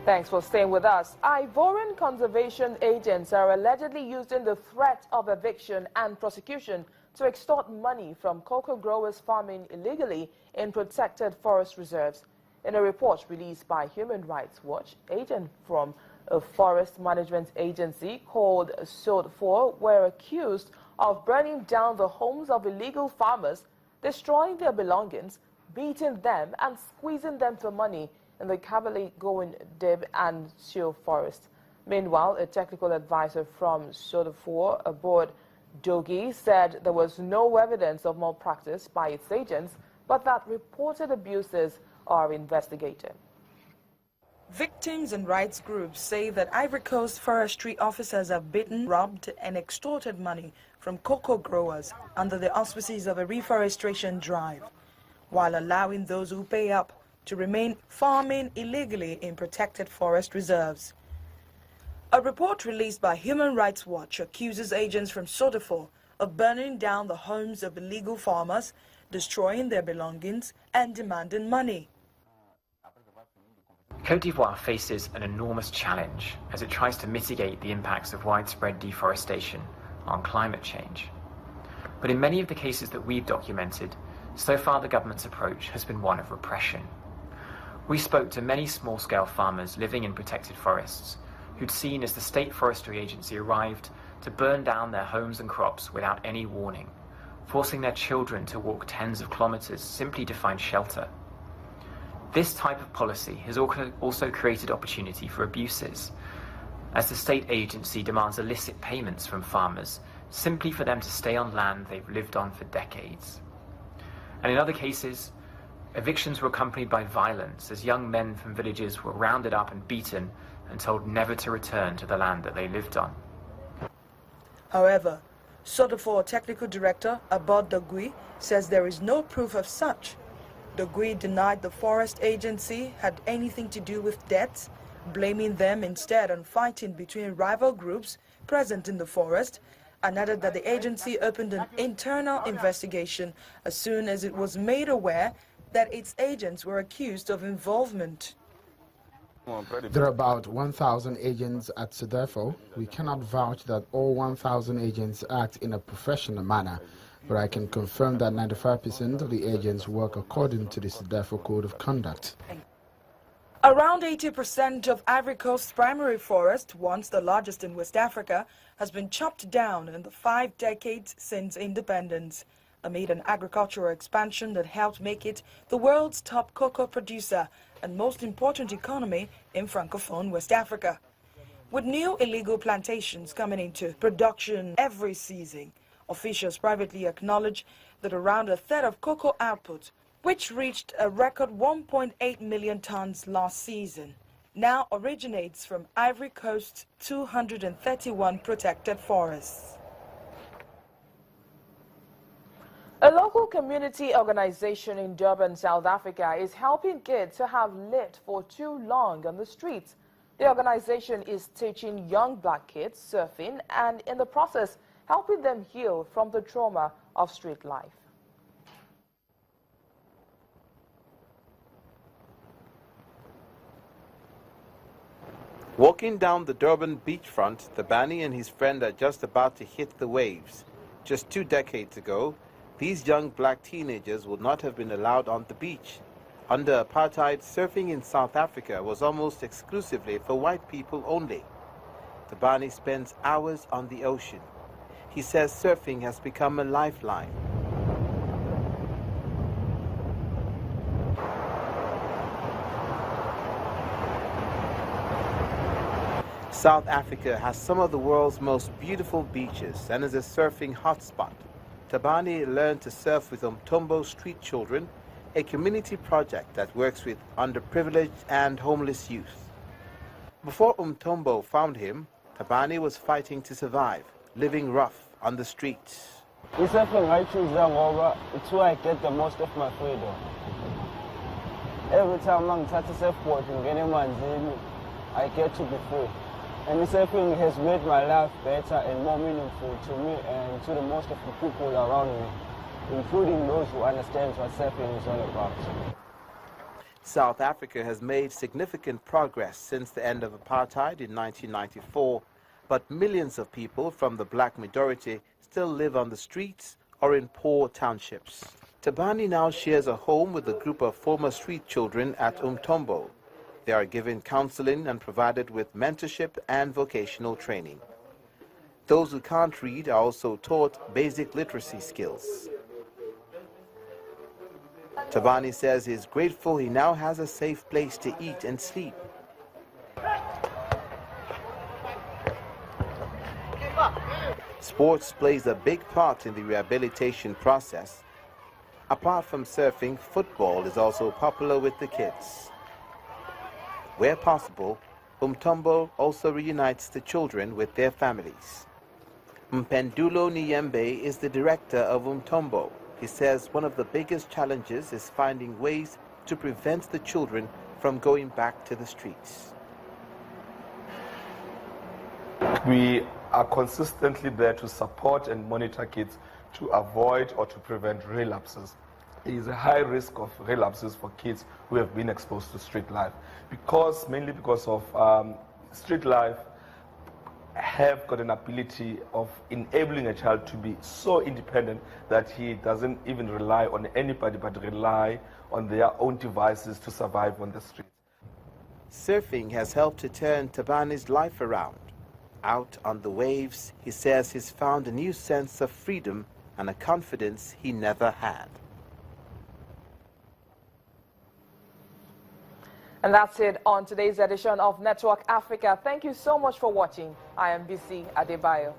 Thanks for staying with us. Ivorian conservation agents are allegedly using the threat of eviction and prosecution to extort money from cocoa growers farming illegally in protected forest reserves. In a report released by Human Rights Watch, agents from a forest management agency called SOD4 were accused of burning down the homes of illegal farmers, destroying their belongings, beating them and squeezing them for money in the Cavally-Goin Dib and Sio forest. Meanwhile, a technical advisor from SOD4 aboard Dogi said there was no evidence of malpractice by its agents, but that reported abuses are investigated. Victims and rights groups say that Ivory Coast forestry officers have beaten, robbed and extorted money from cocoa growers under the auspices of a reforestation drive, while allowing those who pay up to remain farming illegally in protected forest reserves. A report released by Human Rights Watch accuses agents from SOD4 of burning down the homes of illegal farmers, destroying their belongings and demanding money. Côte d'Ivoire faces an enormous challenge as it tries to mitigate the impacts of widespread deforestation on climate change. But in many of the cases that we've documented, so far the government's approach has been one of repression. We spoke to many small-scale farmers living in protected forests who'd seen as the State Forestry Agency arrived to burn down their homes and crops without any warning, forcing their children to walk tens of kilometers simply to find shelter. This type of policy has also created opportunity for abuses, as the state agency demands illicit payments from farmers simply for them to stay on land they've lived on for decades. And in other cases, evictions were accompanied by violence as young men from villages were rounded up and beaten and told never to return to the land that they lived on. However, SOD4 Technical Director Abod Dagui says there is no proof of such. Dagui denied the forest agency had anything to do with deaths, blaming them instead on fighting between rival groups present in the forest, and added that the agency opened an internal investigation as soon as it was made aware that its agents were accused of involvement. There are about 1,000 agents at SOD4. We cannot vouch that all 1,000 agents act in a professional manner, but I can confirm that 95% of the agents work according to the SOD4 Code of Conduct. Around 80% of Ivory Coast's primary forest, once the largest in West Africa, has been chopped down in the 5 decades since independence, amid an agricultural expansion that helped make it the world's top cocoa producer and most important economy in Francophone West Africa. With new illegal plantations coming into production every season, officials privately acknowledge that around a third of cocoa output, which reached a record 1.8 million tons last season, now originates from Ivory Coast's 231 protected forests. A local community organization in Durban, South Africa is helping kids who have lived for too long on the streets. The organization is teaching young black kids surfing and in the process helping them heal from the trauma of street life. Walking down the Durban beachfront, Tabani and his friend are just about to hit the waves. Just 2 decades ago, these young black teenagers would not have been allowed on the beach. Under apartheid, surfing in South Africa was almost exclusively for white people only. Tabani spends hours on the ocean. He says surfing has become a lifeline. South Africa has some of the world's most beautiful beaches and is a surfing hotspot. Tabani learned to surf with Umthombo Street Children, a community project that works with underprivileged and homeless youth. Before Umthombo found him, Tabani was fighting to survive, living rough on the streets. Surfing, I choose that over. It's where I get the most of my freedom. Every time I'm at a surfboard and getting manzini, I get to be free. And surfing has made my life better and more meaningful to me and to the most of the people around me, including those who understand what surfing is all about. South Africa has made significant progress since the end of apartheid in 1994, but millions of people from the black majority still live on the streets or in poor townships. Tabani now shares a home with a group of former street children at Umthombo. They are given counseling and provided with mentorship and vocational training. Those who can't read are also taught basic literacy skills. Tabani says he is grateful he now has a safe place to eat and sleep. Sports plays a big part in the rehabilitation process. Apart from surfing, football is also popular with the kids. Where possible, Umthombo also reunites the children with their families. Mpendulo Niyembe is the director of Umthombo. He says one of the biggest challenges is finding ways to prevent the children from going back to the streets. We are consistently there to support and monitor kids to avoid or to prevent relapses. There is a high risk of relapses for kids who have been exposed to street life, mainly because of street life have got an ability of enabling a child to be so independent that he doesn't even rely on anybody but rely on their own devices to survive on the streets. Surfing has helped to turn Tabani's life around. Out on the waves, he says he's found a new sense of freedom and a confidence he never had. And that's it on today's edition of Network Africa. Thank you so much for watching. I am BC Adebayo.